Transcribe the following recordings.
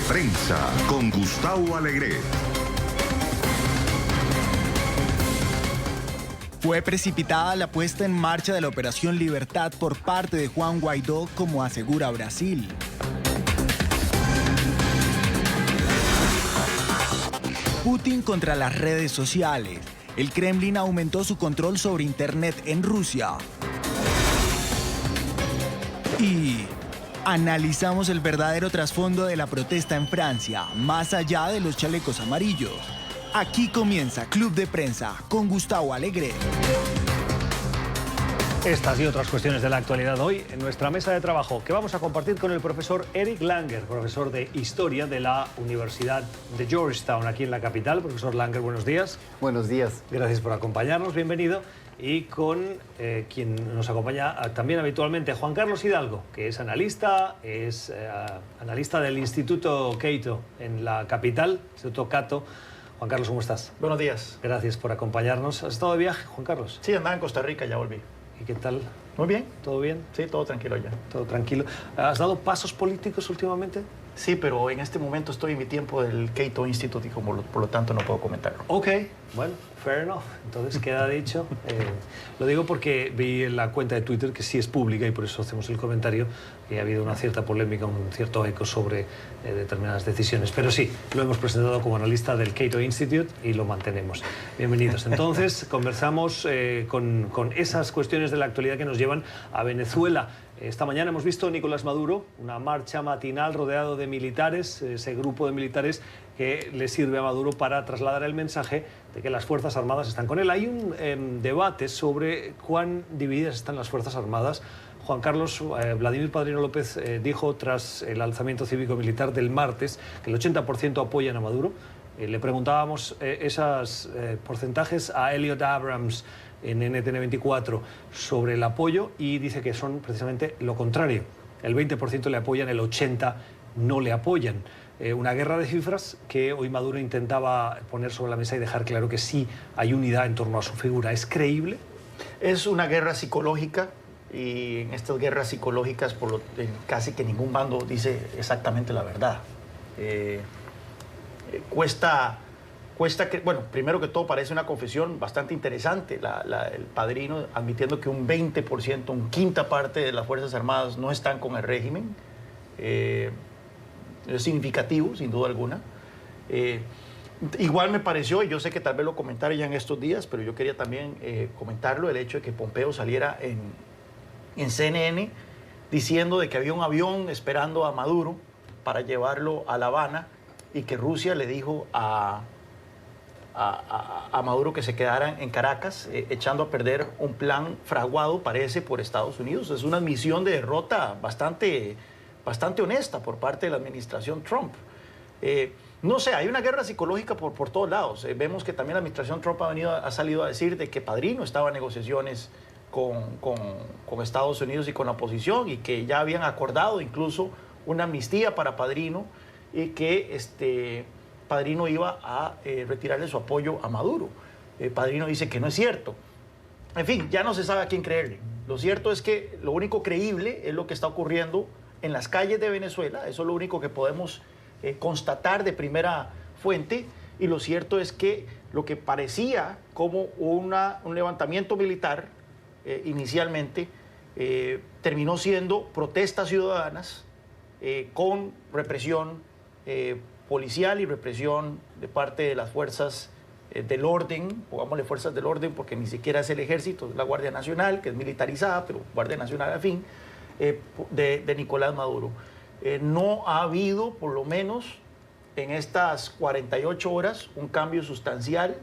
Prensa con Gustavo Alegret. Fue precipitada la puesta en marcha de la Operación Libertad por parte de Juan Guaidó, como asegura Brasil. Putin contra las redes sociales. El Kremlin aumentó su control sobre Internet en Rusia. Y analizamos el verdadero trasfondo de la protesta en Francia, más allá de los chalecos amarillos. Aquí comienza Club de Prensa con Gustavo Alegret. Estas y otras cuestiones de la actualidad hoy en nuestra mesa de trabajo, que vamos a compartir con el profesor Eric Langer, profesor de Historia de la Universidad de Georgetown, aquí en la capital. Profesor Langer, buenos días. Buenos días. Gracias por acompañarnos, bienvenido. Y con quien nos acompaña también habitualmente, Juan Carlos Hidalgo, que es analista del Instituto Cato en la capital, Instituto Cato. Juan Carlos, ¿cómo estás? Buenos días. Gracias por acompañarnos. ¿Has estado de viaje, Juan Carlos? Sí, andaba en Costa Rica, ya volví. ¿Y qué tal? Muy bien. ¿Todo bien? Sí, todo tranquilo ya. Todo tranquilo. ¿Has dado pasos políticos últimamente? Sí, pero en este momento estoy en mi tiempo del Cato Institute y por lo tanto no puedo comentarlo. Ok, bueno, fair enough. Entonces queda dicho. Lo digo porque vi en la cuenta de Twitter, que sí es pública y por eso hacemos el comentario, que ha habido una cierta polémica, un cierto eco sobre determinadas decisiones. Pero sí, lo hemos presentado como analista del Cato Institute y lo mantenemos. Bienvenidos. Entonces, conversamos con esas cuestiones de la actualidad que nos llevan a Venezuela. Esta mañana hemos visto a Nicolás Maduro, una marcha matinal rodeado de militares, ese grupo de militares que le sirve a Maduro para trasladar el mensaje de que las Fuerzas Armadas están con él. Hay un debate sobre cuán divididas están las Fuerzas Armadas. Juan Carlos, Vladimir Padrino López dijo tras el alzamiento cívico-militar del martes que el 80% apoyan a Maduro. Le preguntábamos esos porcentajes a Elliot Abrams en NTN 24 sobre el apoyo y dice que son precisamente lo contrario. El 20% le apoyan, el 80% no le apoyan. Una guerra de cifras que hoy Maduro intentaba poner sobre la mesa y dejar claro que sí hay unidad en torno a su figura. ¿Es creíble? Es una guerra psicológica y en estas guerras psicológicas casi que ningún bando dice exactamente la verdad. Cuesta que, bueno, primero que todo parece una confesión bastante interesante, el Padrino admitiendo que un 20%, una quinta parte de las Fuerzas Armadas no están con el régimen. Es significativo, sin duda alguna. Igual me pareció, y yo sé que tal vez lo comentaré ya en estos días, pero yo quería también comentarlo, el hecho de que Pompeo saliera en CNN diciendo de que había un avión esperando a Maduro para llevarlo a La Habana y que Rusia le dijo a Maduro que se quedaran en Caracas, echando a perder un plan fraguado, parece, por Estados Unidos. Es una admisión de derrota bastante honesta por parte de la administración Trump. No sé, hay una guerra psicológica por todos lados. Vemos que también la administración Trump ha salido a decir de que Padrino estaba en negociaciones con Estados Unidos y con la oposición y que ya habían acordado incluso una amnistía para Padrino y que Padrino iba a retirarle su apoyo a Maduro. Padrino dice que no es cierto. En fin, ya no se sabe a quién creerle. Lo cierto es que lo único creíble es lo que está ocurriendo en las calles de Venezuela. Eso es lo único que podemos constatar de primera fuente. Y lo cierto es que lo que parecía como un levantamiento militar inicialmente terminó siendo protestas ciudadanas con represión policial y represión de parte de las fuerzas del orden, pongámosle fuerzas del orden porque ni siquiera es el ejército, es la Guardia Nacional, que es militarizada, pero Guardia Nacional al fin, de Nicolás Maduro. No ha habido, por lo menos en estas 48 horas, un cambio sustancial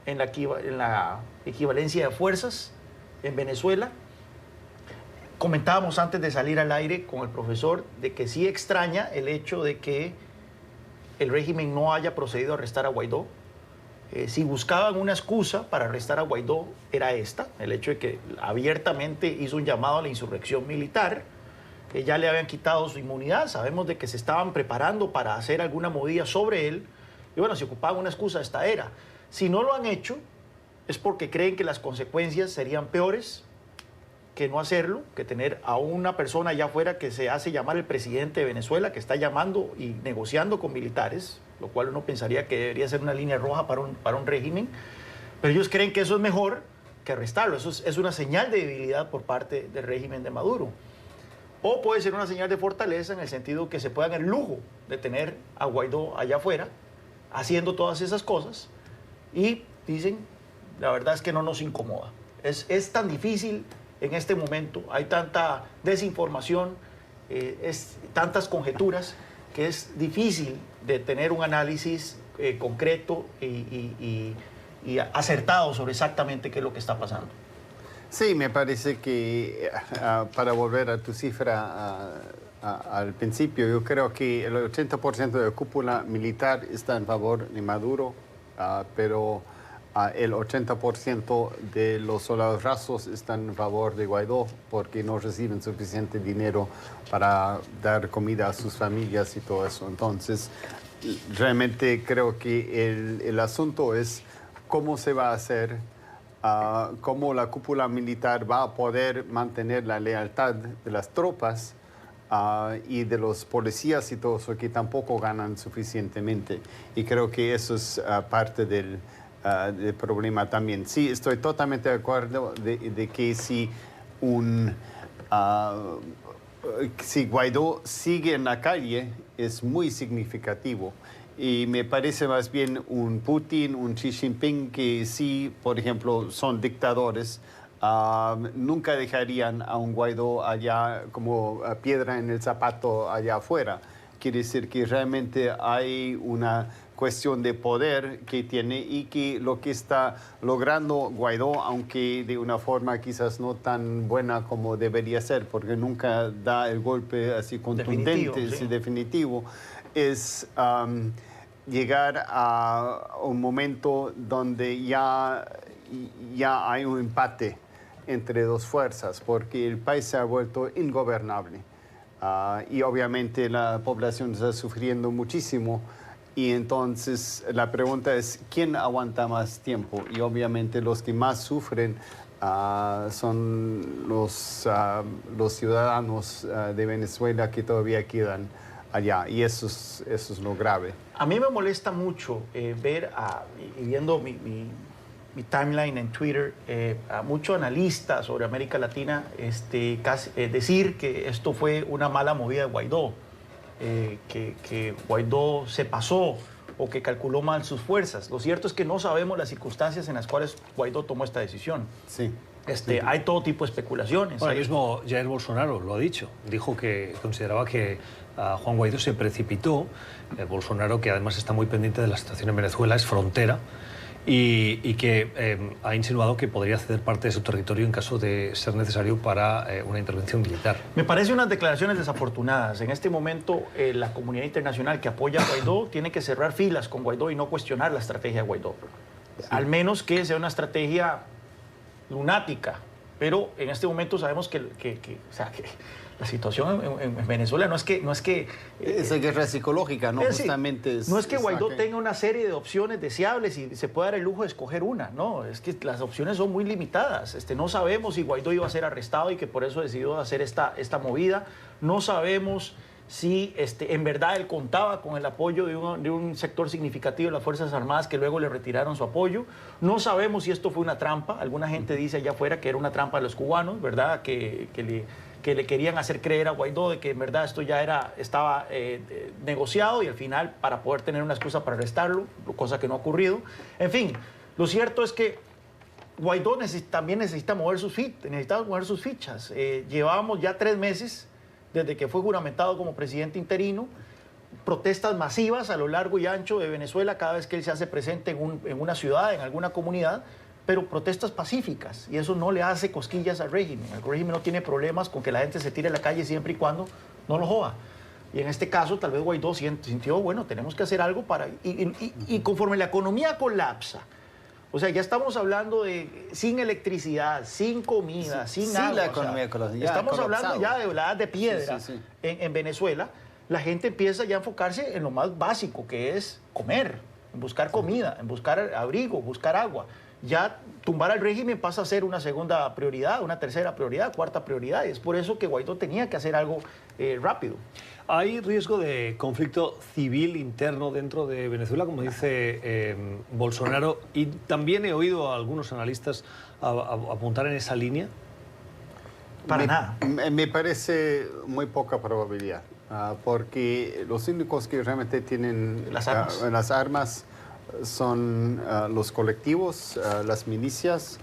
en la equivalencia de fuerzas en Venezuela. Comentábamos antes de salir al aire con el profesor de que sí extraña el hecho de que el régimen no haya procedido a arrestar a Guaidó. Si buscaban una excusa para arrestar a Guaidó, era esta, el hecho de que abiertamente hizo un llamado a la insurrección militar, ya le habían quitado su inmunidad, sabemos de que se estaban preparando para hacer alguna movida sobre él, y bueno, si ocupaban una excusa, esta era. Si no lo han hecho, es porque creen que las consecuencias serían peores que no hacerlo, que tener a una persona allá afuera que se hace llamar el presidente de Venezuela, que está llamando y negociando con militares, lo cual uno pensaría que debería ser una línea roja para un régimen, pero ellos creen que eso es mejor que arrestarlo. Eso es una señal de debilidad por parte del régimen de Maduro. O puede ser una señal de fortaleza en el sentido que se puedan el lujo de tener a Guaidó allá afuera haciendo todas esas cosas y dicen, la verdad es que no nos incomoda. Es tan difícil en este momento, hay tanta desinformación, tantas conjeturas, que es difícil de tener un análisis concreto y acertado sobre exactamente qué es lo que está pasando. Sí, me parece que para volver a tu cifra al principio, yo creo que el 80% de la cúpula militar está en favor de Maduro, pero el 80% de los soldados rasos están en favor de Guaidó porque no reciben suficiente dinero para dar comida a sus familias y todo eso. Entonces, realmente creo que el asunto es cómo se va a hacer, cómo la cúpula militar va a poder mantener la lealtad de las tropas y de los policías y todo eso, que tampoco ganan suficientemente. Y creo que eso es parte del problema también. Sí, estoy totalmente de acuerdo de que si Guaidó sigue en la calle, es muy significativo. Y me parece más bien un Putin, un Xi Jinping, que sí, por ejemplo, son dictadores, nunca dejarían a un Guaidó allá como piedra en el zapato allá afuera. Quiere decir que realmente hay una cuestión de poder que tiene y que lo que está logrando Guaidó, aunque de una forma quizás no tan buena como debería ser, porque nunca da el golpe así contundente, definitivo, es llegar a un momento donde ya hay un empate entre dos fuerzas, porque el país se ha vuelto ingobernable. Y obviamente la población está sufriendo muchísimo. Y entonces la pregunta es, ¿quién aguanta más tiempo? Y obviamente los que más sufren son los ciudadanos de Venezuela que todavía quedan allá. Y eso es lo grave. A mí me molesta mucho ver, y viendo mi timeline en Twitter, a muchos analistas sobre América Latina decir que esto fue una mala movida de Guaidó. Que Guaidó se pasó o que calculó mal sus fuerzas. Lo cierto es que no sabemos las circunstancias en las cuales Guaidó tomó esta decisión. Sí. Hay todo tipo de especulaciones. Bueno, el mismo Jair Bolsonaro lo ha dicho. Dijo que consideraba que Juan Guaidó se precipitó. Bolsonaro, que además está muy pendiente de la situación en Venezuela, es frontera. Y que ha insinuado que podría ceder parte de su territorio en caso de ser necesario para una intervención militar. Me parece unas declaraciones desafortunadas. En este momento, la comunidad internacional que apoya a Guaidó tiene que cerrar filas con Guaidó y no cuestionar la estrategia de Guaidó. Sí. Al menos que sea una estrategia lunática. Pero en este momento sabemos que la situación en Venezuela no es que esa guerra psicológica, ¿no? Justamente no es que Guaidó tenga una serie de opciones deseables y se pueda dar el lujo de escoger una, no, es que las opciones son muy limitadas. No sabemos si Guaidó iba a ser arrestado y que por eso decidió hacer esta movida. No sabemos si en verdad él contaba con el apoyo de un sector significativo de las Fuerzas Armadas que luego le retiraron su apoyo. No sabemos si esto fue una trampa. Alguna gente dice allá afuera que era una trampa de los cubanos, ¿verdad? Que le querían hacer creer a Guaidó de que en verdad esto ya estaba negociado y al final para poder tener una excusa para arrestarlo, cosa que no ha ocurrido. En fin, lo cierto es que Guaidó también necesita mover sus fichas. Llevábamos ya 3 meses desde que fue juramentado como presidente interino, protestas masivas a lo largo y ancho de Venezuela cada vez que él se hace presente en una ciudad, en alguna comunidad, pero protestas pacíficas, y eso no le hace cosquillas al régimen. El régimen no tiene problemas con que la gente se tire a la calle siempre y cuando no lo joda. Y en este caso, tal vez Guaidó sintió, bueno, tenemos que hacer algo para... Y conforme la economía colapsa, o sea, ya estamos hablando de sin electricidad, sin comida, sin agua. La economía colapsa. Estamos hablando ya de la edad de piedra en Venezuela. La gente empieza ya a enfocarse en lo más básico, que es comer, en buscar comida, en buscar abrigo, buscar agua. ya tumbar al régimen pasa a ser una segunda prioridad, una tercera prioridad, cuarta prioridad. Y es por eso que Guaidó tenía que hacer algo rápido. ¿Hay riesgo de conflicto civil interno dentro de Venezuela, como dice Bolsonaro? Y también he oído a algunos analistas apuntar en esa línea. Para nada. Me parece muy poca probabilidad, porque los únicos que realmente tienen las armas son los colectivos, las milicias,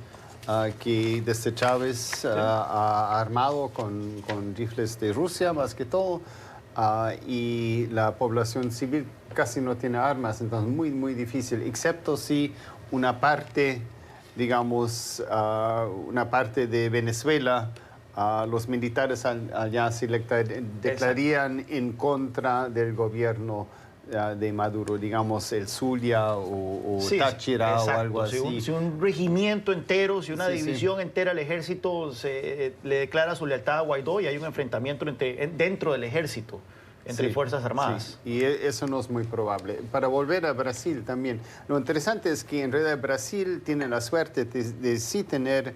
que desde Chávez ha armado con rifles de Rusia más que todo, y la población civil casi no tiene armas, entonces muy, muy difícil, excepto si una parte, digamos, una parte de Venezuela, los militares allá se declararían en contra del gobierno de Maduro, digamos el Zulia o Táchira o algo así. Si un regimiento entero, si una división entera del ejército le declara su lealtad a Guaidó y hay un enfrentamiento dentro del ejército, entre Fuerzas Armadas. Sí. Y eso no es muy probable. Para volver a Brasil también, lo interesante es que en realidad Brasil tiene la suerte de sí tener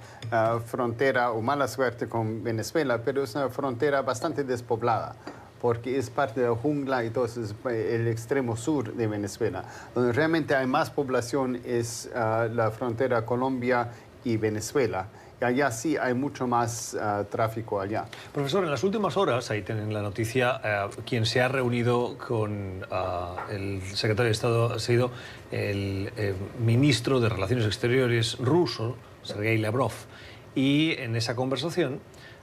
frontera o mala suerte con Venezuela, pero es una frontera bastante despoblada, porque es parte de la jungla y todo eso es el extremo sur de Venezuela. Donde realmente hay más población es la frontera Colombia y Venezuela. Y allá sí hay mucho más tráfico allá. Profesor, en las últimas horas, ahí tienen la noticia, quien se ha reunido con el secretario de Estado ha sido el ministro de Relaciones Exteriores ruso, Sergei Lavrov. Y en esa conversación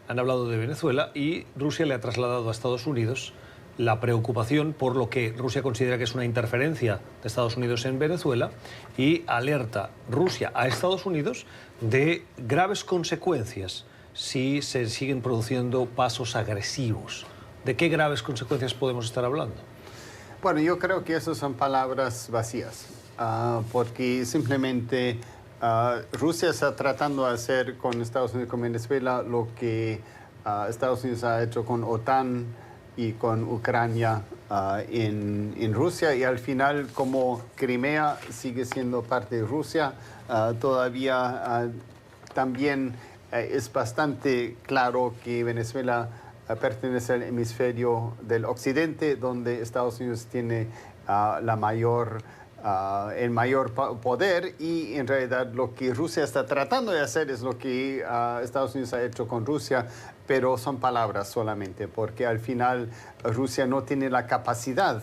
han hablado de Venezuela y Rusia le ha trasladado a Estados Unidos la preocupación por lo que Rusia considera que es una interferencia de Estados Unidos en Venezuela y alerta Rusia a Estados Unidos de graves consecuencias si se siguen produciendo pasos agresivos. ¿De qué graves consecuencias podemos estar hablando? Bueno, yo creo que esas son palabras vacías, porque simplemente Rusia está tratando de hacer con Estados Unidos, con Venezuela, lo que Estados Unidos ha hecho con OTAN y con Ucrania en Rusia, y al final, como Crimea sigue siendo parte de Rusia, todavía también es bastante claro que Venezuela pertenece al hemisferio del occidente, donde Estados Unidos tiene el mayor poder, y en realidad lo que Rusia está tratando de hacer es lo que Estados Unidos ha hecho con Rusia, pero son palabras solamente, porque al final Rusia no tiene la capacidad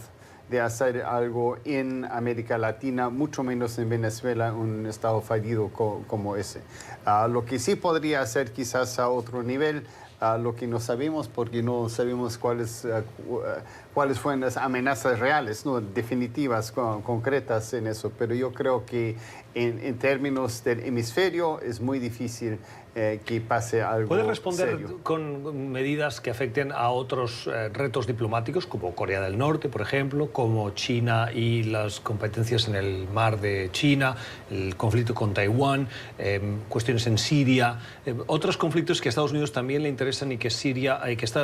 de hacer algo en América Latina, mucho menos en Venezuela, un estado fallido como ese. Lo que sí podría hacer quizás a otro nivel, lo que no sabemos, porque no sabemos cuáles fueron las amenazas reales, ¿no? Definitivas, concretas en eso, pero yo creo que en términos del hemisferio es muy difícil que pase algo. ¿Puede responder serio con medidas que afecten a otros retos diplomáticos, como Corea del Norte, por ejemplo, como China y las competencias en el mar de China, el conflicto con Taiwán, cuestiones en Siria, otros conflictos que a Estados Unidos también le interesan y que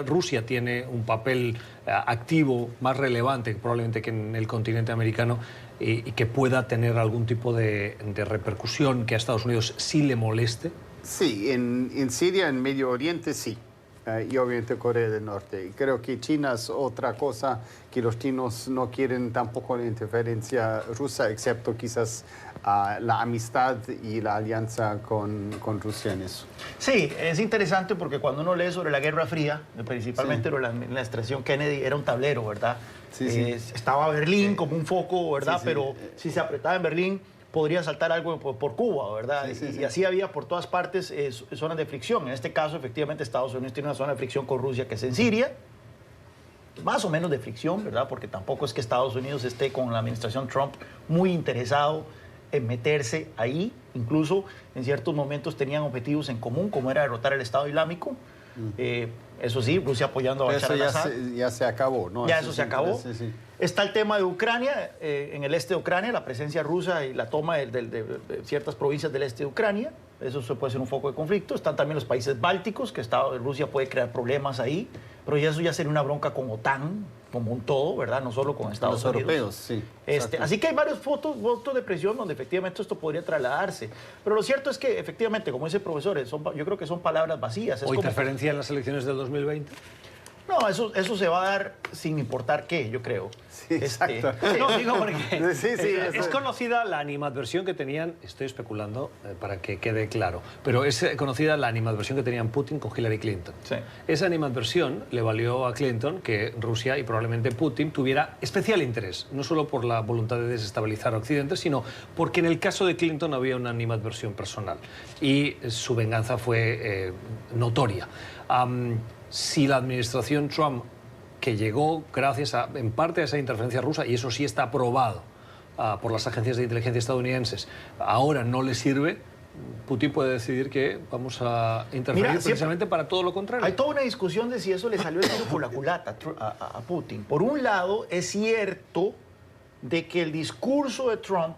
Rusia tiene un papel activo más relevante probablemente que en el continente americano, y que pueda tener algún tipo de repercusión que a Estados Unidos sí le moleste? Sí, en Siria, en Medio Oriente, sí. Y obviamente Corea del Norte. Y creo que China es otra cosa, que los chinos no quieren tampoco la interferencia rusa, excepto quizás la amistad y la alianza con Rusia en eso. Sí, es interesante porque cuando uno lee sobre la Guerra Fría, principalmente la administración Kennedy, era un tablero, ¿verdad? Estaba Berlín como un foco, ¿verdad? Pero si se apretaba en Berlín, podría saltar algo por Cuba, ¿verdad? Y así había por todas partes zonas de fricción. En este caso, efectivamente, Estados Unidos tiene una zona de fricción con Rusia, que es en Siria, más o menos de fricción, ¿verdad? Porque tampoco es que Estados Unidos esté con la administración Trump muy interesado en meterse ahí. Incluso en ciertos momentos tenían objetivos en común, como era derrotar el Estado Islámico. Eso sí, Rusia apoyando a Bashar al-Assad. Ya se acabó, ¿no? Ya eso se acabó. Está el tema de Ucrania, en el este de Ucrania, la presencia rusa y la toma de ciertas provincias del este de Ucrania. Eso puede ser un foco de conflicto. Están también los países bálticos, que Rusia puede crear problemas ahí, pero eso ya sería una bronca con OTAN, como un todo, ¿verdad? No solo con Estados Los Unidos. europeos, sí. Exacto. Así que hay varios votos de presión donde efectivamente esto podría trasladarse. Pero lo cierto es que efectivamente, como dice el profesor, yo creo que son palabras vacías. ¿O interferencia en las elecciones del 2020? No, eso se va a dar sin importar qué, yo creo. Sí, exacto. No, digo porque es eso. conocida la animadversión que tenían, estoy especulando para que quede claro, pero es conocida la animadversión que tenían Putin con Hillary Clinton. Sí. Esa animadversión le valió a Clinton que Rusia y probablemente Putin tuviera especial interés, no solo por la voluntad de desestabilizar a Occidente, sino porque en el caso de Clinton había una animadversión personal y su venganza fue notoria. Si la administración Trump, que llegó gracias en parte a esa interferencia rusa, y eso sí está aprobado por las agencias de inteligencia estadounidenses, ahora no le sirve, Putin puede decidir que vamos a interferir precisamente para todo lo contrario. Hay toda una discusión de si eso le salió el tiro por la culata a Putin. Por un lado, es cierto de que el discurso de Trump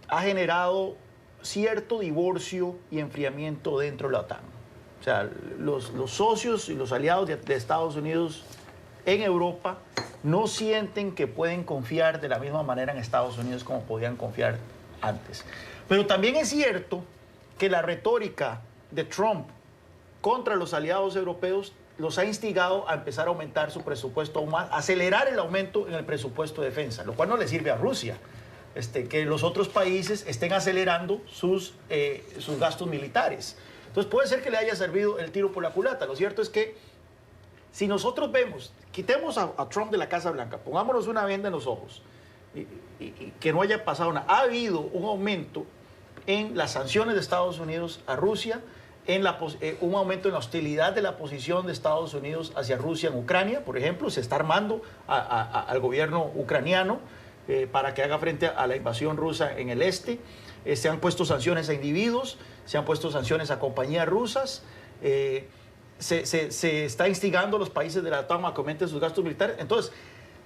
ha generado cierto divorcio y enfriamiento dentro de la OTAN. O sea, los socios y los aliados de Estados Unidos en Europa no sienten que pueden confiar de la misma manera en Estados Unidos como podían confiar antes. Pero también es cierto que la retórica de Trump contra los aliados europeos los ha instigado a empezar a aumentar su presupuesto aún más, acelerar el aumento en el presupuesto de defensa, lo cual no le sirve a Rusia. Que los otros países estén acelerando sus gastos militares. Entonces puede ser que le haya servido el tiro por la culata. Lo cierto es que si nosotros vemos, quitemos a Trump de la Casa Blanca, pongámonos una venda en los ojos y que no haya pasado nada. Ha habido un aumento en las sanciones de Estados Unidos a Rusia, un aumento en la hostilidad de la posición de Estados Unidos hacia Rusia en Ucrania, por ejemplo. Se está armando al gobierno ucraniano para que haga frente a la invasión rusa en el este. Se han puesto sanciones a individuos, se han puesto sanciones a compañías rusas, se está instigando a los países de la OTAN a que aumenten sus gastos militares. Entonces,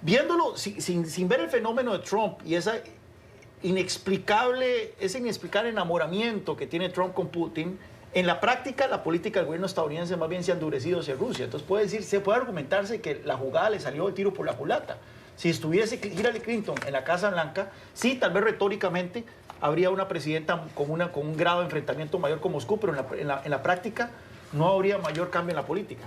viéndolo sin ver el fenómeno de Trump y ese inexplicable enamoramiento que tiene Trump con Putin, en la práctica la política del gobierno estadounidense más bien se ha endurecido hacia Rusia. Entonces se puede argumentarse que la jugada le salió el tiro por la culata. Si estuviese Hillary Clinton en la Casa Blanca, sí, tal vez retóricamente habría una presidenta con un grado de enfrentamiento mayor con Moscú, pero en la práctica no habría mayor cambio en la política.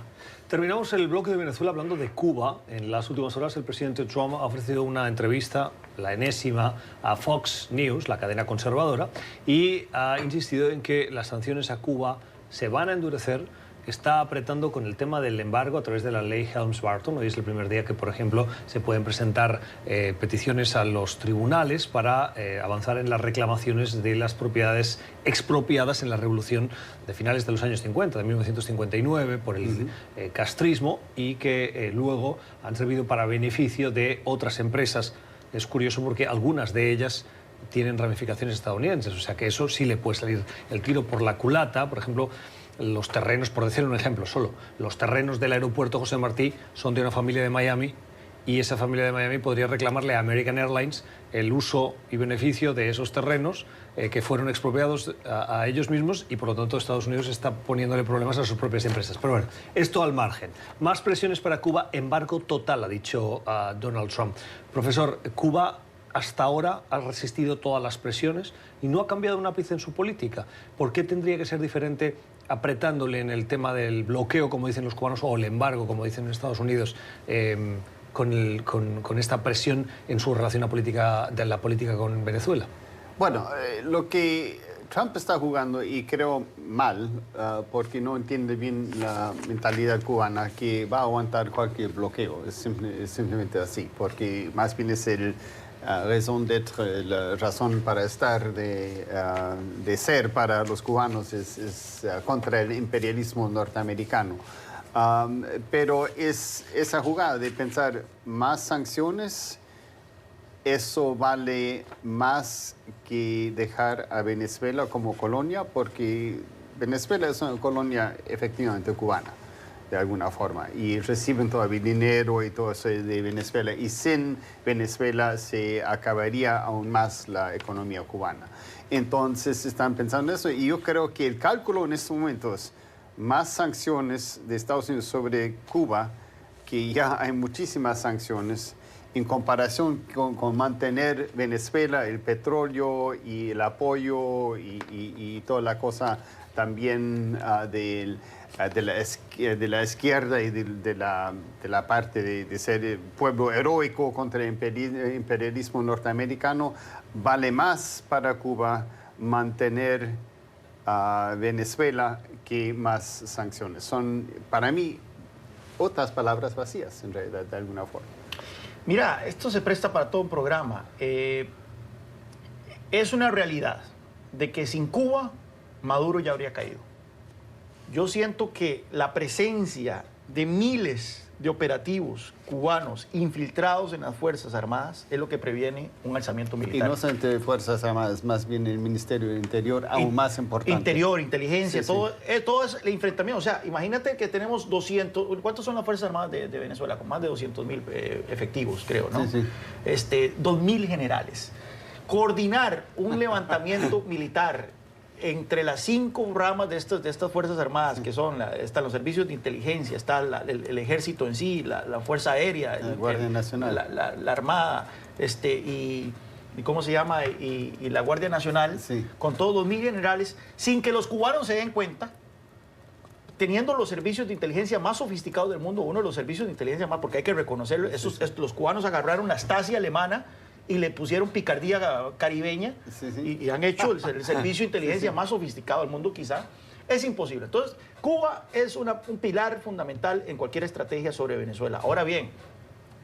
Terminamos el bloque de Venezuela hablando de Cuba. En las últimas horas el presidente Trump ha ofrecido una entrevista, la enésima, a Fox News, la cadena conservadora, y ha insistido en que las sanciones a Cuba se van a endurecer. Está apretando con el tema del embargo a través de la ley Helms-Burton. Hoy es el primer día que, por ejemplo, se pueden presentar peticiones a los tribunales para avanzar en las reclamaciones de las propiedades expropiadas en la revolución de finales de los años 50, de 1959, por el castrismo, y que luego han servido para beneficio de otras empresas. Es curioso porque algunas de ellas tienen ramificaciones estadounidenses, o sea que eso sí le puede salir el tiro por la culata. Por ejemplo, los terrenos, por decir un ejemplo solo, los terrenos del aeropuerto José Martí son de una familia de Miami, y esa familia de Miami podría reclamarle a American Airlines el uso y beneficio de esos terrenos que fueron expropiados a ellos mismos, y por lo tanto Estados Unidos está poniéndole problemas a sus propias empresas. Pero bueno, esto al margen. Más presiones para Cuba, embargo total, ha dicho Donald Trump. Profesor, Cuba hasta ahora ha resistido todas las presiones y no ha cambiado un ápice en su política. ¿Por qué tendría que ser diferente apretándole en el tema del bloqueo, como dicen los cubanos, o el embargo, como dicen en Estados Unidos, con esta presión en su relación de la política con Venezuela? Bueno, lo que Trump está jugando, y creo mal, porque no entiende bien la mentalidad cubana, que va a aguantar cualquier bloqueo. Es simplemente así, porque más bien es el raison d'être, la razón para estar, de ser para los cubanos, es contra el imperialismo norteamericano. Pero esa jugada de pensar más sanciones, eso vale más que dejar a Venezuela como colonia, porque Venezuela es una colonia efectivamente cubana, de alguna forma, y reciben todavía dinero y todo eso de Venezuela, y sin Venezuela se acabaría aún más la economía cubana. Entonces están pensando eso, y yo creo que el cálculo en estos momentos, más sanciones de Estados Unidos sobre Cuba, que ya hay muchísimas sanciones en comparación con mantener Venezuela, el petróleo y el apoyo y toda la cosa también de la izquierda y de la parte de ser pueblo heroico contra el imperialismo norteamericano. Vale más para Cuba mantener a Venezuela que más sanciones. Son, para mí, otras palabras vacías, en realidad, de alguna forma. Mira, esto se presta para todo un programa. Es una realidad de que sin Cuba, Maduro ya habría caído. Yo siento que la presencia de miles de operativos cubanos infiltrados en las Fuerzas Armadas es lo que previene un alzamiento militar. Y no solamente Fuerzas Armadas, más bien el Ministerio del Interior, aún más importante. Interior, inteligencia, Sí, todo, todo es el enfrentamiento. O sea, imagínate que tenemos 200... ¿Cuántos son las Fuerzas Armadas de Venezuela? Con más de 200.000 efectivos, creo, ¿no? Sí, sí. 2.000 generales. Coordinar un levantamiento militar entre las 5 ramas de estas Fuerzas Armadas, que son, están los servicios de inteligencia, está el ejército en sí, la Fuerza Aérea, la Guardia Nacional, la Armada, y ¿cómo se llama? Y la Guardia Nacional, sí, con todos 2.000 generales, sin que los cubanos se den cuenta, teniendo los servicios de inteligencia más sofisticados del mundo, uno de los servicios de inteligencia más, porque hay que reconocerlo, los cubanos agarraron la Stasi alemana y le pusieron picardía caribeña, sí, sí, y han hecho el servicio de inteligencia más sofisticado del mundo, quizá. Es imposible. Entonces, Cuba es un pilar fundamental en cualquier estrategia sobre Venezuela. Ahora bien,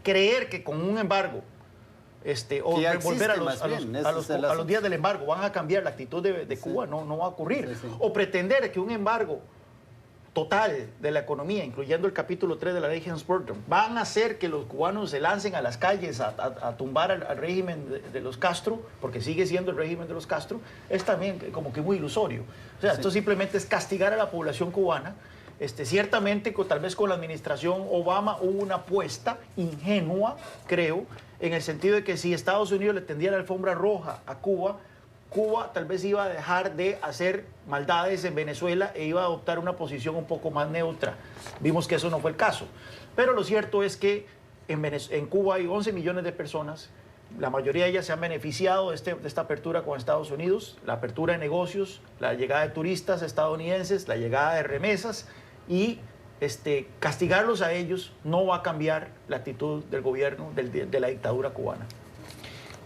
creer que con un embargo, o volver a los días del embargo, van a cambiar la actitud de Cuba, no va a ocurrir. Sí, sí. O pretender que un embargo total de la economía, incluyendo el capítulo 3 de la ley Helms-Burton, van a hacer que los cubanos se lancen a las calles a tumbar al régimen de los Castro, porque sigue siendo el régimen de los Castro, es también como que muy ilusorio. O sea, esto simplemente es castigar a la población cubana. Ciertamente, tal vez con la administración Obama hubo una apuesta ingenua, creo, en el sentido de que si Estados Unidos le tendía la alfombra roja a Cuba, Cuba tal vez iba a dejar de hacer maldades en Venezuela e iba a adoptar una posición un poco más neutra. Vimos que eso no fue el caso. Pero lo cierto es que en Cuba hay 11 millones de personas. La mayoría de ellas se han beneficiado de esta apertura con Estados Unidos, la apertura de negocios, la llegada de turistas estadounidenses, la llegada de remesas, y castigarlos a ellos no va a cambiar la actitud del gobierno de la dictadura cubana.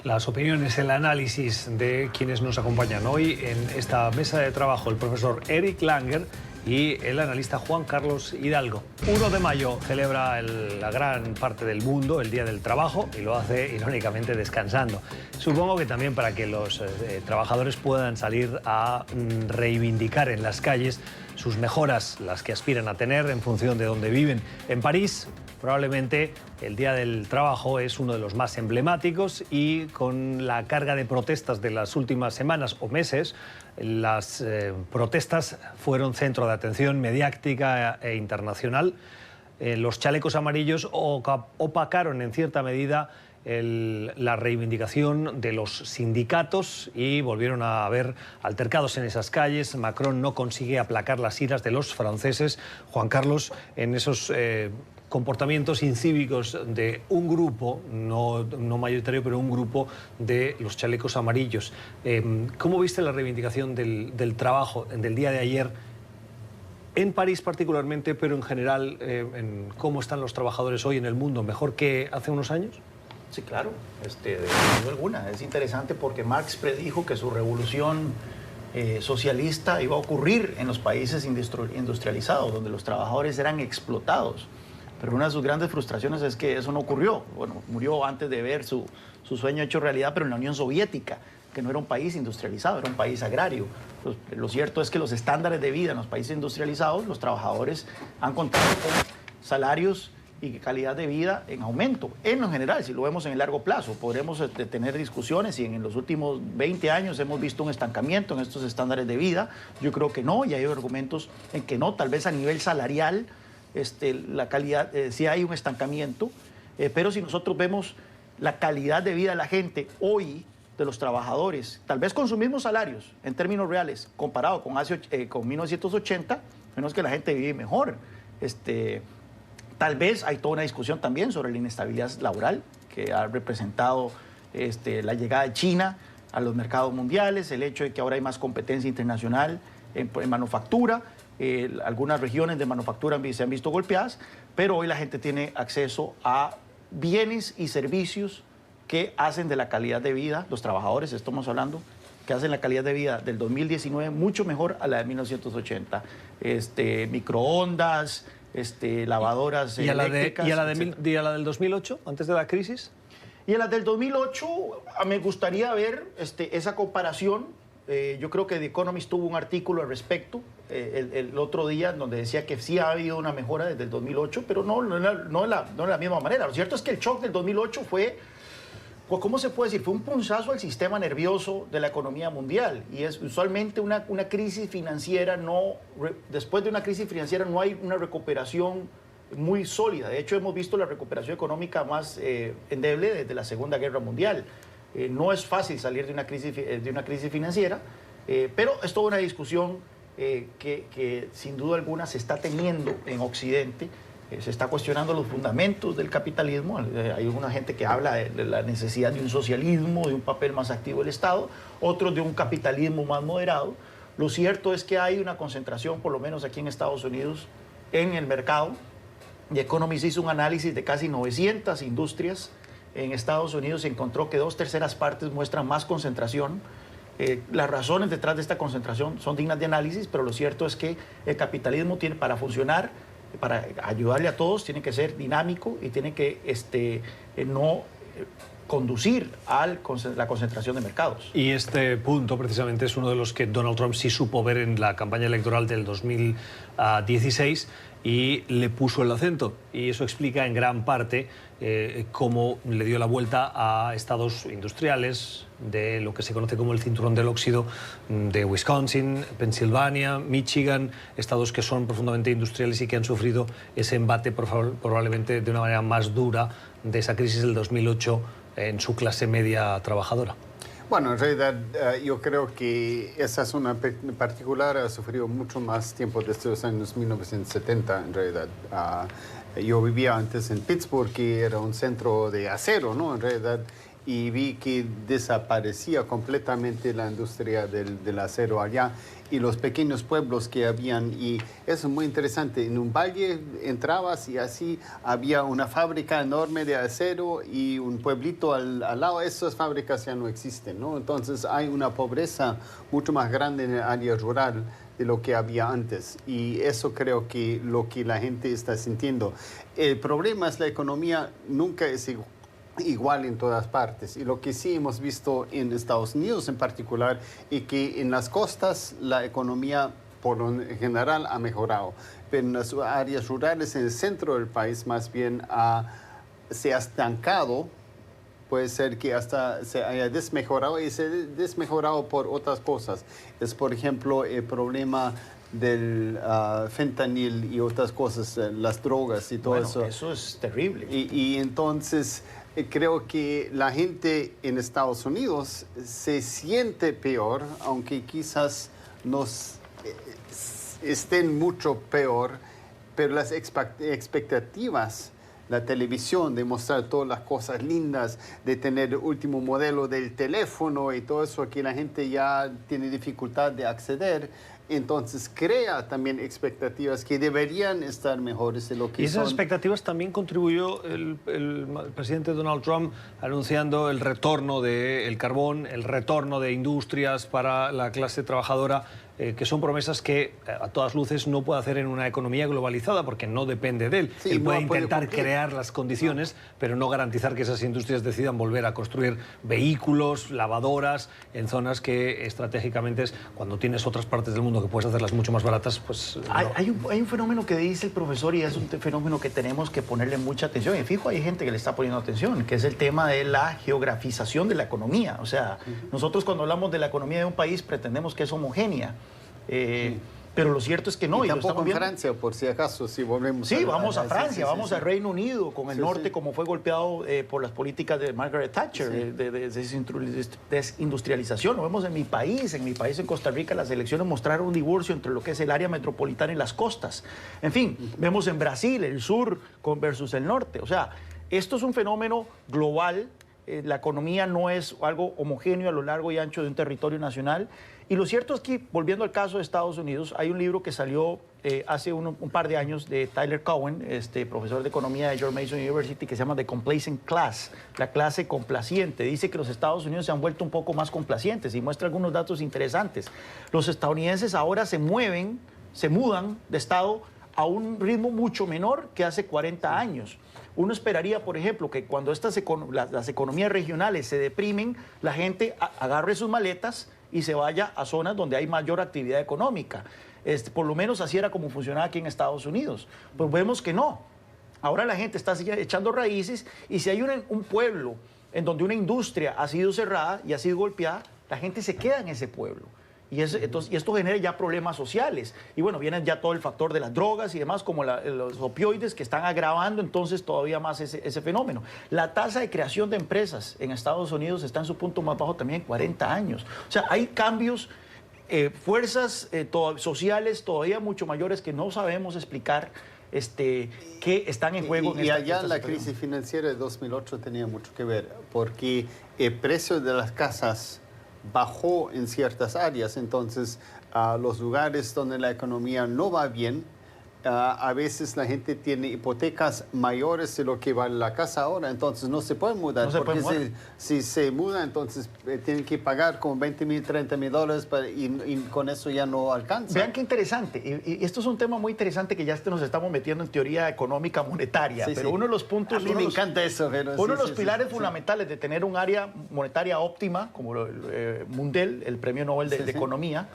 Las opiniones, el análisis de quienes nos acompañan hoy en esta mesa de trabajo, el profesor Eric Langer y el analista Juan Carlos Hidalgo. 1 de mayo celebra la gran parte del mundo el Día del Trabajo y lo hace irónicamente descansando. Supongo que también para que los trabajadores puedan salir a reivindicar en las calles sus mejoras, las que aspiran a tener en función de dónde viven. En París, probablemente el Día del Trabajo es uno de los más emblemáticos y con la carga de protestas de las últimas semanas o meses, las protestas fueron centro de atención mediática e internacional. Los chalecos amarillos opacaron en cierta medida la reivindicación de los sindicatos y volvieron a haber altercados en esas calles. Macron no consigue aplacar las iras de los franceses. Juan Carlos, en esos comportamientos incívicos de un grupo, no mayoritario, pero un grupo de los chalecos amarillos. ¿Cómo viste la reivindicación del trabajo del día de ayer en París particularmente, pero en general, en cómo están los trabajadores hoy en el mundo? ¿Mejor que hace unos años? Sí, claro, de duda alguna. Es interesante porque Marx predijo que su revolución socialista iba a ocurrir en los países industrializados, donde los trabajadores eran explotados. Pero una de sus grandes frustraciones es que eso no ocurrió. Bueno, murió antes de ver su sueño hecho realidad, pero en la Unión Soviética, que no era un país industrializado, era un país agrario. Lo cierto es que los estándares de vida en los países industrializados, los trabajadores han contado con salarios y calidad de vida en aumento. En lo general, si lo vemos en el largo plazo, podremos tener discusiones y en los últimos 20 años hemos visto un estancamiento en estos estándares de vida. Yo creo que no, y hay argumentos en que no, tal vez a nivel salarial, la calidad, sí hay un estancamiento, pero si nosotros vemos la calidad de vida de la gente hoy, de los trabajadores, tal vez con sus mismos salarios, en términos reales, comparado con 1980, menos que la gente vive mejor. Tal vez hay toda una discusión también sobre la inestabilidad laboral que ha representado la llegada de China a los mercados mundiales, el hecho de que ahora hay más competencia internacional en manufactura. Algunas regiones de manufactura se han visto golpeadas, pero hoy la gente tiene acceso a bienes y servicios que hacen de la calidad de vida, los trabajadores estamos hablando, que hacen la calidad de vida del 2019 mucho mejor a la de 1980. Microondas, lavadoras eléctricas. ¿Y a la del 2008, antes de la crisis? Y a la del 2008 me gustaría ver esa comparación. Yo creo que The Economist tuvo un artículo al respecto el otro día donde decía que sí ha habido una mejora desde el 2008, pero no de la misma manera. Lo cierto es que el shock del 2008 fue, pues, ¿cómo se puede decir? Fue un punzazo al sistema nervioso de la economía mundial. Y es usualmente una crisis financiera, después de una crisis financiera no hay una recuperación muy sólida. De hecho, hemos visto la recuperación económica más endeble desde la Segunda Guerra Mundial. No es fácil salir de una crisis financiera, pero es toda una discusión que sin duda alguna se está teniendo en Occidente. Se está cuestionando los fundamentos del capitalismo. Hay una gente que habla de la necesidad de un socialismo, de un papel más activo del Estado, otros de un capitalismo más moderado. Lo cierto es que hay una concentración, por lo menos aquí en Estados Unidos, en el mercado. The Economist hizo un análisis de casi 900 industrias en Estados Unidos y encontró que 2/3 partes muestran más concentración. Las razones detrás de esta concentración son dignas de análisis, pero lo cierto es que el capitalismo tiene, para funcionar, para ayudarle a todos, tiene que ser dinámico y tiene que no conducir a la concentración de mercados. Y este punto precisamente es uno de los que Donald Trump sí supo ver en la campaña electoral del 2016 y le puso el acento. Y eso explica en gran parte cómo le dio la vuelta a estados industriales de lo que se conoce como el cinturón del óxido de Wisconsin, Pensilvania, Michigan, estados que son profundamente industriales y que han sufrido ese embate probablemente de una manera más dura de esa crisis del 2008 en su clase media trabajadora. Bueno, en realidad yo creo que esa zona en particular ha sufrido mucho más tiempo desde los años 1970, en realidad. Yo vivía antes en Pittsburgh, que era un centro de acero, ¿no? En realidad, y vi que desaparecía completamente la industria del acero allá y los pequeños pueblos que habían. Y eso es muy interesante. En un valle entrabas y así había una fábrica enorme de acero y un pueblito al lado. Esas fábricas ya no existen, ¿no? Entonces hay una pobreza mucho más grande en el área rural de lo que había antes. Y eso creo que lo que la gente está sintiendo. El problema es la economía nunca es igual en todas partes. Y lo que sí hemos visto en Estados Unidos en particular es que en las costas la economía por lo general ha mejorado, pero en las áreas rurales, en el centro del país, más bien se ha estancado. Puede ser que hasta se haya desmejorado y se ha desmejorado por otras cosas. Es, por ejemplo, el problema del fentanil y otras cosas, las drogas y todo eso. Eso es terrible. Y entonces creo que la gente en Estados Unidos se siente peor, aunque quizás estén mucho peor, pero las expectativas, la televisión, de mostrar todas las cosas lindas, de tener el último modelo del teléfono y todo eso, que la gente ya tiene dificultad de acceder, entonces crea también expectativas que deberían estar mejores de lo que son. Y esas expectativas también contribuyó el presidente Donald Trump anunciando el retorno del carbón, el retorno de industrias para la clase trabajadora, que son promesas que a todas luces no puede hacer en una economía globalizada porque no depende de él. Sí, él puede no intentar crear las condiciones, pero no garantizar que esas industrias decidan volver a construir vehículos, lavadoras, en zonas que estratégicamente, cuando tienes otras partes del mundo que puedes hacerlas mucho más baratas, pues... Hay un fenómeno que dice el profesor y es un fenómeno que tenemos que ponerle mucha atención. Y fijo, hay gente que le está poniendo atención, que es el tema de la geografización de la economía. O sea, nosotros cuando hablamos de la economía de un país pretendemos que es homogénea. Pero lo cierto es que no. Y lo tampoco estamos en viendo. Francia, por si acaso, si volvemos Sí, vamos a sí, Francia, sí, vamos sí, al Reino Unido, con el Sí, norte, sí. como fue golpeado por las políticas de Margaret Thatcher, Sí. de desindustrialización. Lo vemos en mi país, en Costa Rica, las elecciones mostraron un divorcio entre lo que es el área metropolitana y las costas. En fin, vemos en Brasil, el sur versus el norte. O sea, esto es un fenómeno global. La economía no es algo homogéneo a lo largo y ancho de un territorio nacional. Y lo cierto es que, volviendo al caso de Estados Unidos, hay un libro que salió hace un par de años de Tyler Cowen, profesor de economía de George Mason University, que se llama The Complacent Class, la clase complaciente. Dice que los Estados Unidos se han vuelto un poco más complacientes y muestra algunos datos interesantes. Los estadounidenses ahora se mudan de estado a un ritmo mucho menor que hace 40 años. Uno esperaría, por ejemplo, que cuando las economías regionales se deprimen, la gente agarre sus maletas y se vaya a zonas donde hay mayor actividad económica. Por lo menos así era como funcionaba aquí en Estados Unidos. Pues vemos que no. Ahora la gente está echando raíces y si hay un pueblo en donde una industria ha sido cerrada y ha sido golpeada, la gente se queda en ese pueblo. Y esto genera ya problemas sociales. Y bueno, viene ya todo el factor de las drogas y demás, como los opioides, que están agravando entonces todavía más ese fenómeno. La tasa de creación de empresas en Estados Unidos está en su punto más bajo también en 40 años. O sea, hay cambios, fuerzas sociales todavía mucho mayores que no sabemos explicar, que están en juego. Y allá la crisis financiera de 2008 tenía mucho que ver, porque el precio de las casas bajó en ciertas áreas, entonces los lugares donde la economía no va bien, a veces la gente tiene hipotecas mayores de lo que vale la casa ahora, entonces no se pueden mudar, porque si se muda, entonces tienen que pagar como $20,000, $30,000 y con eso ya no alcanza. Vean qué interesante, y esto es un tema muy interesante que ya nos estamos metiendo en teoría económica monetaria, pero uno de los puntos... A mí me encanta eso. Pero uno de los pilares fundamentales de tener un área monetaria óptima, como Mundell, el Premio Nobel de Economía,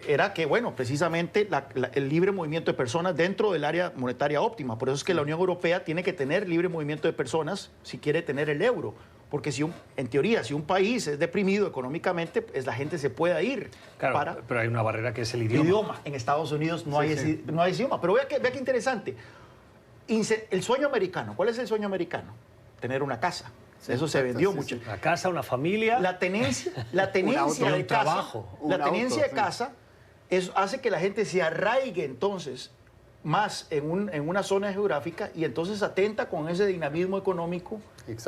era que, bueno, precisamente el libre movimiento de personas dentro del área monetaria óptima. Por eso es que la Unión Europea tiene que tener libre movimiento de personas si quiere tener el euro. Porque en teoría, si un país es deprimido económicamente, pues la gente se puede ir. Claro, pero hay una barrera que es el idioma. En Estados Unidos no hay idioma. Pero vea qué interesante. El sueño americano, ¿cuál es el sueño americano? Tener una casa. Eso se vendió mucho. Una casa, una familia. La tenencia de casa hace que la gente se arraigue entonces más en una zona geográfica y entonces atenta con ese dinamismo económico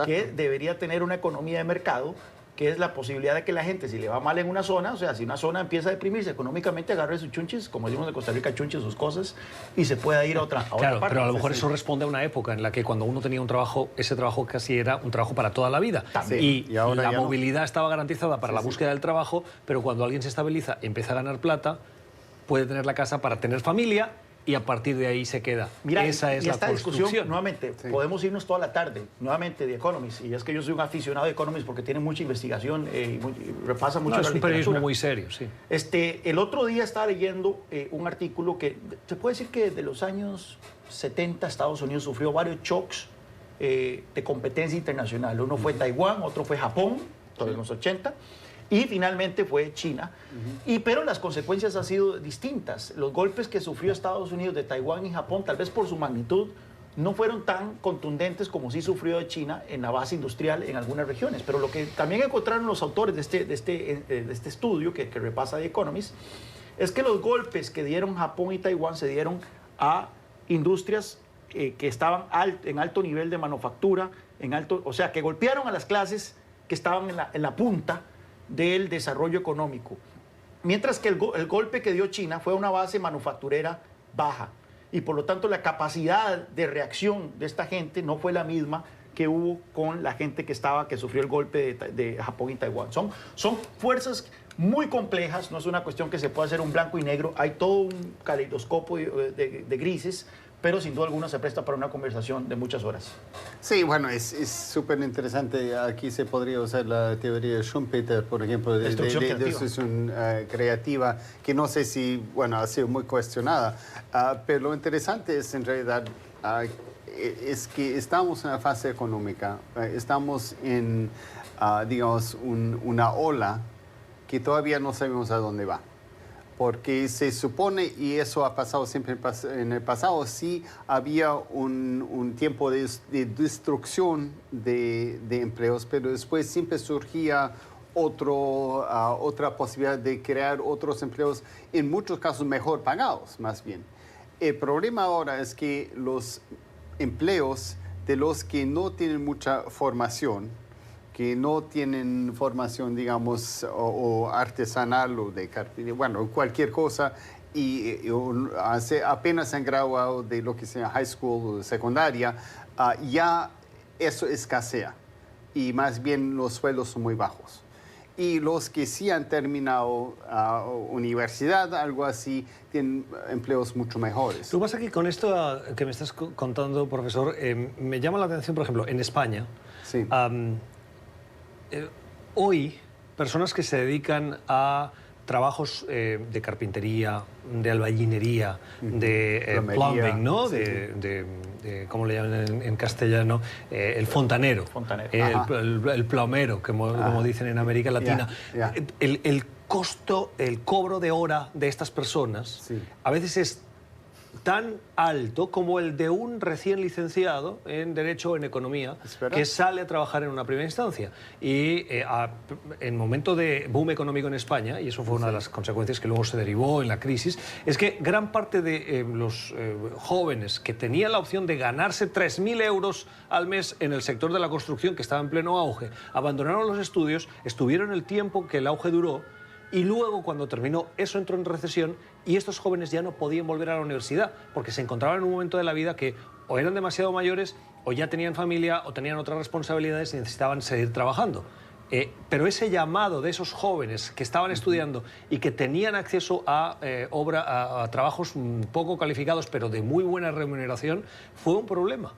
que debería tener una economía de mercado, que es la posibilidad de que la gente, si le va mal en una zona, o sea, si una zona empieza a deprimirse económicamente, agarre sus chunches, como decimos en Costa Rica, chunches sus cosas, y se pueda ir a otra parte. Pero a lo mejor eso responde a una época en la que cuando uno tenía un trabajo, ese trabajo casi era un trabajo para toda la vida. Y ahora la movilidad estaba garantizada para la búsqueda del trabajo, pero cuando alguien se estabiliza y empieza a ganar plata, puede tener la casa para tener familia, y a partir de ahí se queda. Mira, esa es la esta discusión, nuevamente, podemos irnos toda la tarde, nuevamente, de Economist, y es que yo soy un aficionado de Economist porque tiene mucha investigación y repasa mucho la literatura. Es un periodismo muy serio, sí. El otro día estaba leyendo un artículo que se puede decir que de los años 70 Estados Unidos sufrió varios shocks de competencia internacional. Uno fue Taiwán, otro fue Japón, todos en los 80, y finalmente fue China. Pero las consecuencias han sido distintas. Los golpes que sufrió Estados Unidos de Taiwán y Japón, tal vez por su magnitud, no fueron tan contundentes como sí sufrió de China en la base industrial en algunas regiones. Pero lo que también encontraron los autores de este estudio que repasa The Economist es que los golpes que dieron Japón y Taiwán se dieron a industrias que estaban en alto nivel de manufactura, o sea, que golpearon a las clases que estaban en la punta del desarrollo económico. Mientras que el golpe que dio China fue a una base manufacturera baja. Y por lo tanto la capacidad de reacción de esta gente no fue la misma que hubo con la gente que sufrió el golpe de Japón y Taiwán. Son fuerzas muy complejas, no es una cuestión que se pueda hacer un blanco y negro, hay todo un caleidoscopio de grises, pero sin duda alguna se presta para una conversación de muchas horas. Sí, bueno, es súper interesante. Aquí se podría usar la teoría de Schumpeter, por ejemplo, de destrucción creativa, que no sé si, bueno, ha sido muy cuestionada. Pero lo interesante es, en realidad, es que estamos en una fase económica, estamos en, digamos, una ola que todavía no sabemos a dónde va. porque se supone, y eso ha pasado siempre en el pasado, sí había un tiempo de destrucción de empleos, pero después siempre surgía otra posibilidad de crear otros empleos, en muchos casos mejor pagados, más bien. El problema ahora es que los empleos de los que no tienen mucha formación, que no tienen formación, digamos, o artesanal o de carpintería, bueno, cualquier cosa, y apenas han graduado de lo que se llama high school o secundaria, ya eso escasea y más bien los sueldos son muy bajos. Y los que sí han terminado universidad, algo así, tienen empleos mucho mejores. Lo que pasa es que con esto que me estás contando, profesor, me llama la atención, por ejemplo, en España, Sí. Hoy, personas que se dedican a trabajos de carpintería, de albañilería, de plumbing, ¿no? Sí. ¿Cómo le llaman en castellano? El fontanero. Fontanero. El plomero, como dicen en América Latina. Yeah. El costo, el cobro de hora de estas personas, Sí. a veces es tan alto como el de un recién licenciado en Derecho o en Economía, que sale a trabajar en una primera instancia. Y en momento de boom económico en España, y eso fue una de las consecuencias que luego se derivó en la crisis, es que gran parte de los jóvenes que tenían la opción de ganarse 3.000 euros al mes en el sector de la construcción, que estaba en pleno auge, abandonaron los estudios, estuvieron el tiempo que el auge duró, y luego, cuando terminó, eso entró en recesión y estos jóvenes ya no podían volver a la universidad porque se encontraban en un momento de la vida que o eran demasiado mayores o ya tenían familia o tenían otras responsabilidades y necesitaban seguir trabajando. Pero ese llamado de esos jóvenes que estaban estudiando y que tenían acceso a trabajos poco calificados pero de muy buena remuneración fue un problema.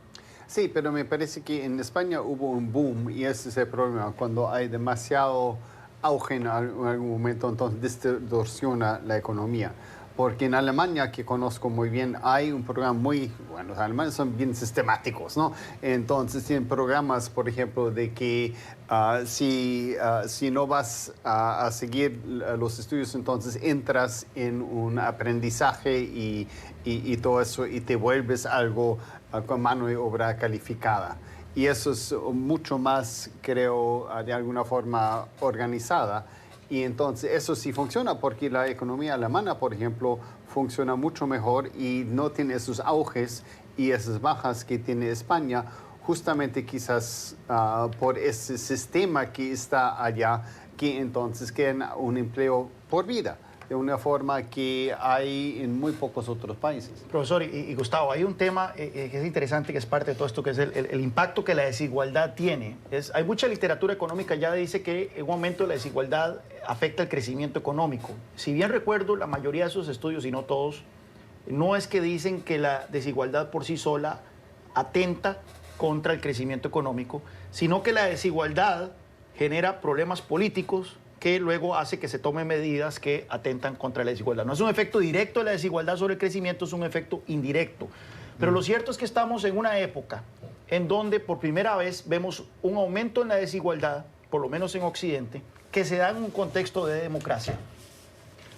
Sí, pero me parece que en España hubo un boom y ese es el problema. Cuando hay demasiado auge en algún momento, entonces distorsiona la economía. Porque en Alemania, que conozco muy bien, hay un programa bueno, los alemanes son bien sistemáticos, ¿no? Entonces tienen programas, por ejemplo, de que si no vas a seguir los estudios, entonces entras en un aprendizaje y todo eso y te vuelves algo con mano de obra calificada. Y eso es mucho más, creo, de alguna forma organizada. Y entonces eso sí funciona porque la economía alemana, por ejemplo, funciona mucho mejor y no tiene esos auges y esas bajas que tiene España, justamente quizás por ese sistema que está allá, que entonces crean un empleo por vida, de una forma que hay en muy pocos otros países. Profesor, y Gustavo, hay un tema que es interesante, que es parte de todo esto, que es el impacto que la desigualdad tiene. Hay mucha literatura económica ya dice que un aumento de la desigualdad afecta el crecimiento económico. Si bien recuerdo, la mayoría de esos estudios, y no todos, no es que dicen que la desigualdad por sí sola atenta contra el crecimiento económico, sino que la desigualdad genera problemas políticos que luego hace que se tomen medidas que atentan contra la desigualdad. No es un efecto directo de la desigualdad sobre el crecimiento, es un efecto indirecto. Pero lo cierto es que estamos en una época en donde por primera vez vemos un aumento en la desigualdad, por lo menos en Occidente, que se da en un contexto de democracia.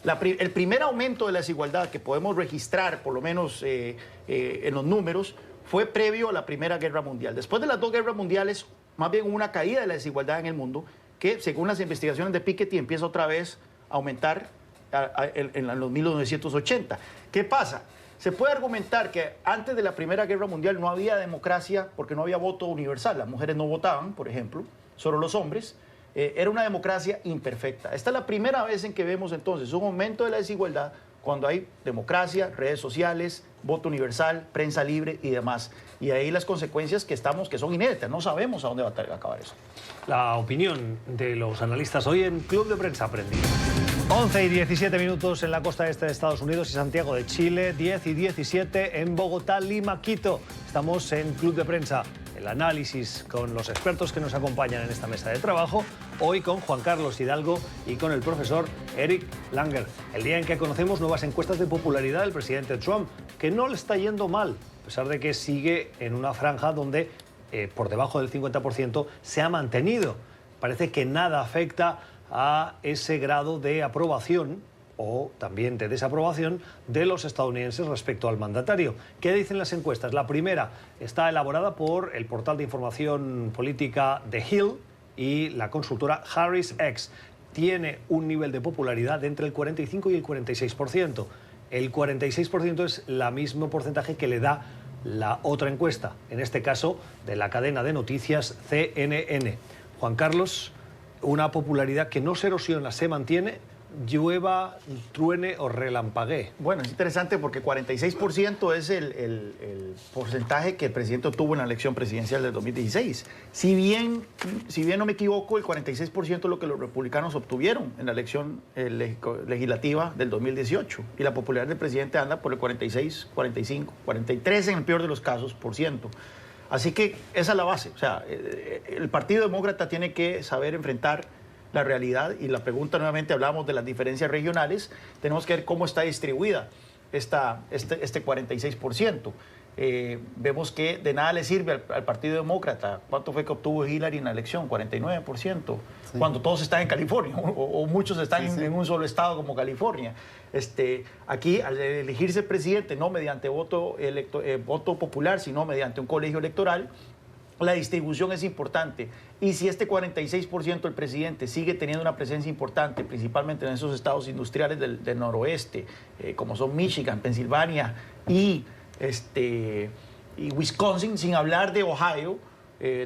El primer aumento de la desigualdad que podemos registrar, por lo menos en los números, fue previo a la Primera Guerra Mundial. Después de las dos guerras mundiales, más bien hubo una caída de la desigualdad en el mundo, que según las investigaciones de Piketty empieza otra vez a aumentar en los 1980. ¿Qué pasa? Se puede argumentar que antes de la Primera Guerra Mundial no había democracia porque no había voto universal. Las mujeres no votaban, por ejemplo, solo los hombres. Era una democracia imperfecta. Esta es la primera vez en que vemos entonces un aumento de la desigualdad cuando hay democracia, redes sociales, voto universal, prensa libre y demás. Y ahí las consecuencias que son inéditas. No sabemos a dónde va a acabar eso. La opinión de los analistas hoy en Club de Prensa Aprendido. 11 y 17 minutos en la costa este de Estados Unidos y Santiago de Chile, 10 y 17 en Bogotá, Lima, Quito. Estamos en Club de Prensa, el análisis con los expertos que nos acompañan en esta mesa de trabajo, hoy con Juan Carlos Hidalgo y con el profesor Eric Langer. El día en que conocemos nuevas encuestas de popularidad del presidente Trump, que no le está yendo mal, a pesar de que sigue en una franja donde por debajo del 50% se ha mantenido. Parece que nada afecta a ese grado de aprobación o también de desaprobación de los estadounidenses respecto al mandatario. ¿Qué dicen las encuestas? La primera está elaborada por el portal de información política The Hill y la consultora HarrisX. Tiene un nivel de popularidad de entre el 45 y el 46%. El 46% es el mismo porcentaje que le da la otra encuesta, en este caso de la cadena de noticias CNN. Juan Carlos, una popularidad que no se erosiona, se mantiene, llueva, truene o relampaguee. Bueno, es interesante porque 46% es el porcentaje que el presidente obtuvo en la elección presidencial del 2016. Si bien no me equivoco, el 46% es lo que los republicanos obtuvieron en la elección legislativa del 2018. Y la popularidad del presidente anda por el 46, 45, 43 en el peor de los casos por ciento. Así que esa es la base. O sea, el Partido Demócrata tiene que saber enfrentar la realidad, y la pregunta nuevamente, hablamos de las diferencias regionales, tenemos que ver cómo está distribuida este 46%. Vemos que de nada le sirve al Partido Demócrata. ¿Cuánto fue que obtuvo Hillary en la elección? 49%, sí, cuando todos están en California, o muchos están en un solo estado como California. Aquí, al elegirse presidente, no mediante voto popular, sino mediante un colegio electoral, la distribución es importante. Y si este 46% del presidente sigue teniendo una presencia importante, principalmente en esos estados industriales del noroeste, como son Michigan, Pensilvania y Wisconsin, sin hablar de Ohio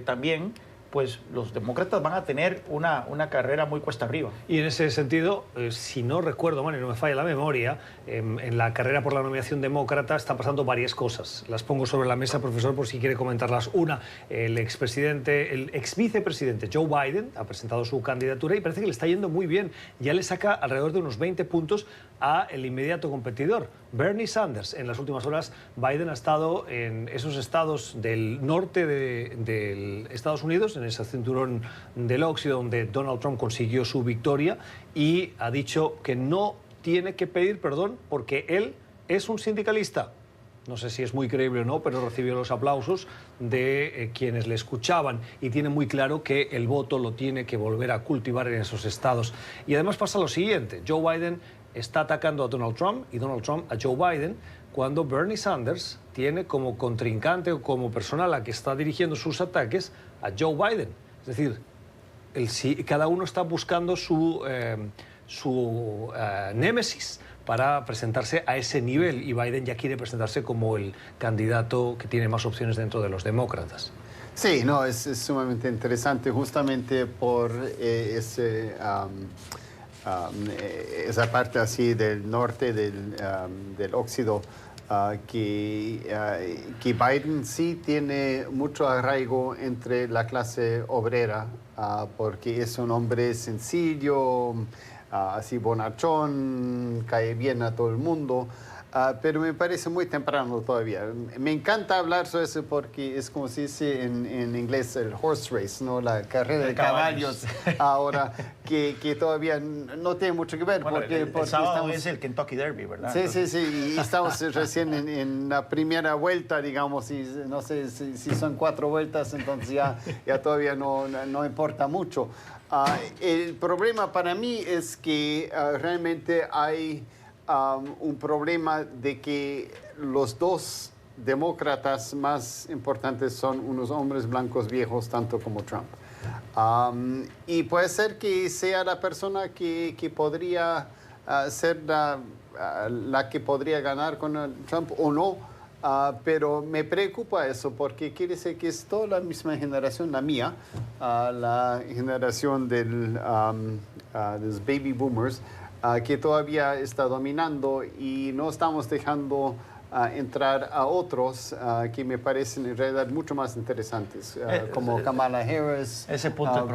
también, pues los demócratas van a tener una carrera muy cuesta arriba. Y en ese sentido, si no recuerdo mal y no me falla la memoria, en la carrera por la nominación demócrata están pasando varias cosas. Las pongo sobre la mesa, profesor, por si quiere comentarlas. Una, el ex vicepresidente Joe Biden ha presentado su candidatura y parece que le está yendo muy bien. Ya le saca alrededor de unos 20 puntos a el inmediato competidor, Bernie Sanders. En las últimas horas, Biden ha estado en esos estados del norte de Estados Unidos, en ese cinturón del óxido donde Donald Trump consiguió su victoria, y ha dicho que no tiene que pedir perdón porque él es un sindicalista. No sé si es muy creíble o no, pero recibió los aplausos de quienes le escuchaban, y tiene muy claro que el voto lo tiene que volver a cultivar en esos estados. Y además pasa lo siguiente: Joe Biden está atacando a Donald Trump y Donald Trump a Joe Biden, cuando Bernie Sanders tiene como contrincante o como persona a la que está dirigiendo sus ataques a Joe Biden. Es decir, cada uno está buscando su némesis para presentarse a ese nivel, y Biden ya quiere presentarse como el candidato que tiene más opciones dentro de los demócratas. Sí, no, es sumamente interesante justamente por esa parte así del norte del óxido, que Biden sí tiene mucho arraigo entre la clase obrera, porque es un hombre sencillo, así bonachón, cae bien a todo el mundo. Pero me parece muy temprano todavía. Me encanta hablar sobre eso porque es como se dice en inglés el horse race, ¿no? La carrera de caballos ahora, que todavía no tiene mucho que ver. Bueno, porque el sábado es el Kentucky Derby, ¿verdad? Sí, sí, sí. Y estamos recién en la primera vuelta, digamos, y no sé si son 4 vueltas, entonces ya todavía no importa mucho. El problema para mí es que realmente hay un problema de que los dos demócratas más importantes son unos hombres blancos viejos, tanto como Trump. Y puede ser que sea la persona que podría ser la que podría ganar con Trump o no, pero me preocupa eso porque quiere decir que es toda la misma generación, la mía, la generación de los baby boomers, que todavía está dominando, y no estamos dejando entrar a otros que me parecen en realidad mucho más interesantes, como Kamala Harris, ese punto,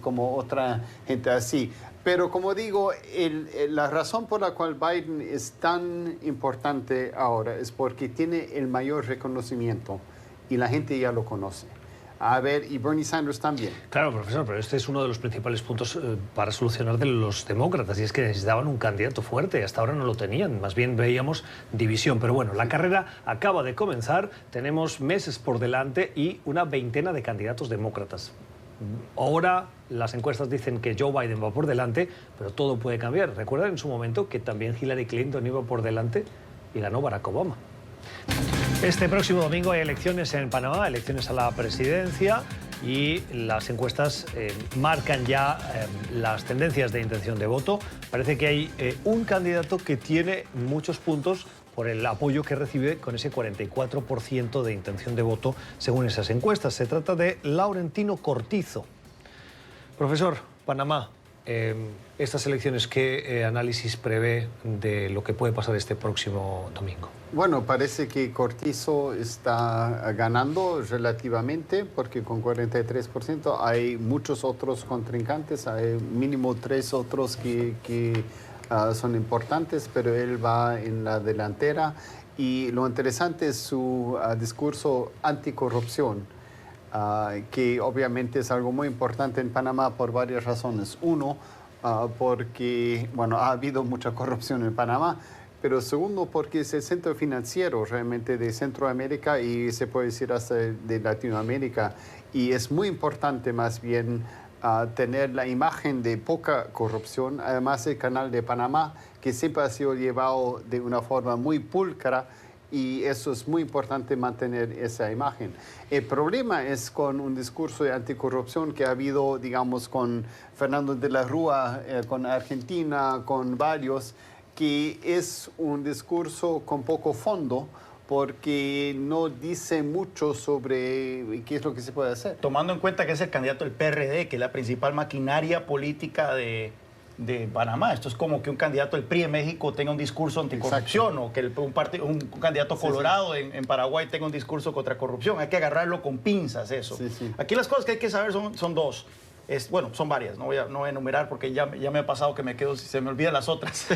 como otra gente así. Pero como digo, la razón por la cual Biden es tan importante ahora es porque tiene el mayor reconocimiento y la gente ya lo conoce. A ver, y Bernie Sanders también. Claro, profesor, pero este es uno de los principales puntos para solucionar de los demócratas, y es que necesitaban un candidato fuerte. Hasta ahora no lo tenían, más bien veíamos división. Pero bueno, la carrera acaba de comenzar, tenemos meses por delante y una veintena de candidatos demócratas. Ahora las encuestas dicen que Joe Biden va por delante, pero todo puede cambiar. Recuerdan en su momento que también Hillary Clinton iba por delante y ganó Barack Obama. Este próximo domingo hay elecciones en Panamá, elecciones a la presidencia, y las encuestas marcan ya las tendencias de intención de voto. Parece que hay un candidato que tiene muchos puntos por el apoyo que recibe con ese 44% de intención de voto según esas encuestas. Se trata de Laurentino Cortizo. Profesor, Panamá, estas elecciones, ¿qué análisis prevé de lo que puede pasar este próximo domingo? Bueno, parece que Cortizo está ganando relativamente, porque con 43% hay muchos otros contrincantes, hay mínimo 3 otros que son importantes, pero él va en la delantera. Y lo interesante es su discurso anticorrupción, que obviamente es algo muy importante en Panamá por varias razones. Uno, porque bueno, ha habido mucha corrupción en Panamá, pero segundo, porque es el centro financiero realmente de Centroamérica y se puede decir hasta de Latinoamérica. Y es muy importante más bien tener la imagen de poca corrupción. Además, el Canal de Panamá, que siempre ha sido llevado de una forma muy pulcra, y eso es muy importante mantener esa imagen. El problema es con un discurso de anticorrupción que ha habido, digamos, con Fernando de la Rúa, con Argentina, con varios, que es un discurso con poco fondo, porque no dice mucho sobre qué es lo que se puede hacer. Tomando en cuenta que es el candidato del PRD, que es la principal maquinaria política de Panamá. Esto es como que un candidato del PRI en México tenga un discurso anticorrupción. Exacto. O que un candidato colorado en Paraguay tenga un discurso contra corrupción. Hay que agarrarlo con pinzas eso. Sí, sí. Aquí las cosas que hay que saber son dos. Bueno, son varias, no voy a enumerar porque ya me ha pasado que me quedo, se me olvidan las otras.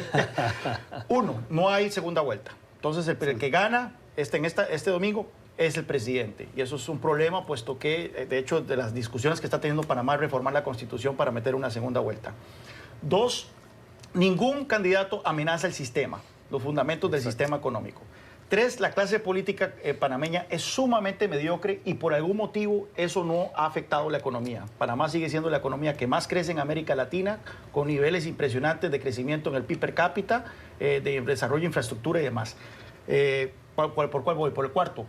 Uno, no hay segunda vuelta. Entonces el que gana este domingo es el presidente. Y eso es un problema, puesto que, de hecho, de las discusiones que está teniendo Panamá es reformar la Constitución para meter una segunda vuelta. Dos, ningún candidato amenaza el sistema, los fundamentos del sistema económico. Tres, la clase política panameña es sumamente mediocre y por algún motivo eso no ha afectado la economía. Panamá sigue siendo la economía que más crece en América Latina, con niveles impresionantes de crecimiento en el PIB per cápita, de desarrollo de infraestructura y demás. ¿Por cuál voy? Por el cuarto.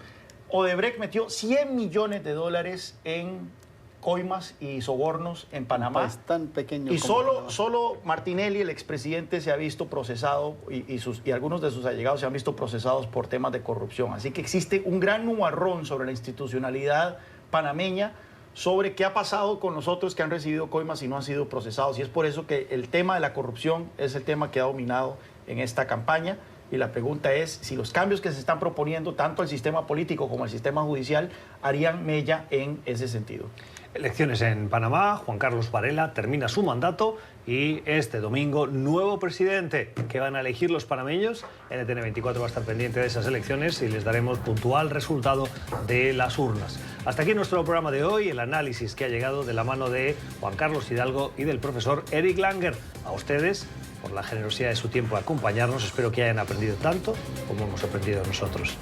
Odebrecht metió $100 millones en coimas y sobornos en Panamá. Es tan pequeño. Y solo Martinelli, el expresidente, se ha visto procesado y algunos de sus allegados se han visto procesados por temas de corrupción. Así que existe un gran nubarrón sobre la institucionalidad panameña, sobre qué ha pasado con los otros que han recibido coimas y no han sido procesados. Y es por eso que el tema de la corrupción es el tema que ha dominado en esta campaña. Y la pregunta es si los cambios que se están proponiendo, tanto el sistema político como el sistema judicial, harían mella en ese sentido. Elecciones en Panamá, Juan Carlos Varela termina su mandato y este domingo nuevo presidente. ¿Qué van a elegir los panameños? NTN 24 va a estar pendiente de esas elecciones y les daremos puntual resultado de las urnas. Hasta aquí nuestro programa de hoy, el análisis que ha llegado de la mano de Juan Carlos Hidalgo y del profesor Eric Langer. A ustedes, por la generosidad de su tiempo de acompañarnos, espero que hayan aprendido tanto como hemos aprendido nosotros.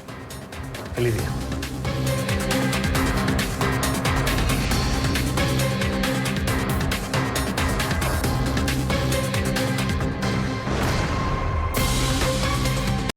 Feliz día.